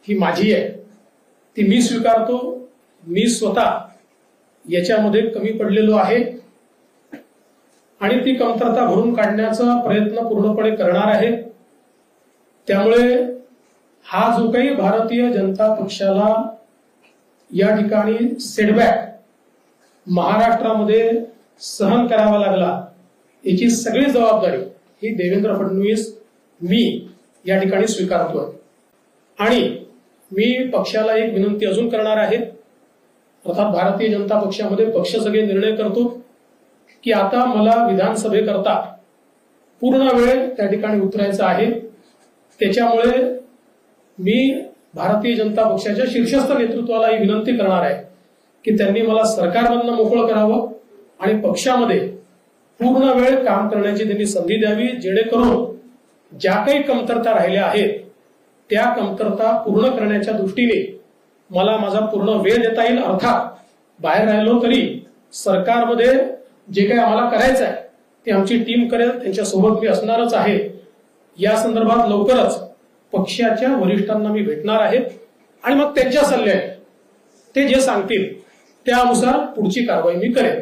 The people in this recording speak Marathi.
ही माझी आहे, ती मी स्वीकारतो. मी स्वतः याच्यामध्ये कमी पडलेलो आहे आणि ती कमतरता भरून काढण्याचा प्रयत्न पूर्णपणे करणार आहे. त्यामुळे हा जो काही भारतीय जनता पक्षाला या ठिकाणी सेटबॅक महाराष्ट्रामध्ये सहन करावा लागला, याची सगळी जबाबदारी ही देवेंद्र फडणवीस मी या ठिकाणी स्वीकारतोय. आणि मी पक्षाला एक विनंती अजून करणार आहे. अर्थात भारतीय जनता पक्षामध्ये पक्ष सगळे निर्णय करतो की आता मला विधानसभेकरता पूर्ण वेळ त्या ठिकाणी उतरायचा आहे. त्याच्यामुळे मी भारतीय जनता पक्षाच्या शीर्षस्थ नेतृत्वाला ही विनंती करणार आहे की त्यांनी मला सरकारमधनं मोकळं करावं आणि पक्षामध्ये पूर्ण वेळ काम करण्याची त्यांनी संधी द्यावी, जेणेकरून ज्या काही कमतरता राहिल्या आहेत त्या कमतरता पूर्ण करण्याच्या दृष्टीने मला माझा पूर्ण वेळ देता येईल. अर्थात बाहेर राहिलो तरी सरकारमध्ये जे काही आम्हाला करायचं आहे ते आमची टीम करेल, त्यांच्यासोबत मी असणारच आहे. या संदर्भात लवकरच पक्षाच्या वरिष्ठांना मी भेटणार आहे आणि मग त्यांच्या सल्ल्याने ते जे सांगतील त्यानुसार पुढची कारवाई मी करेन.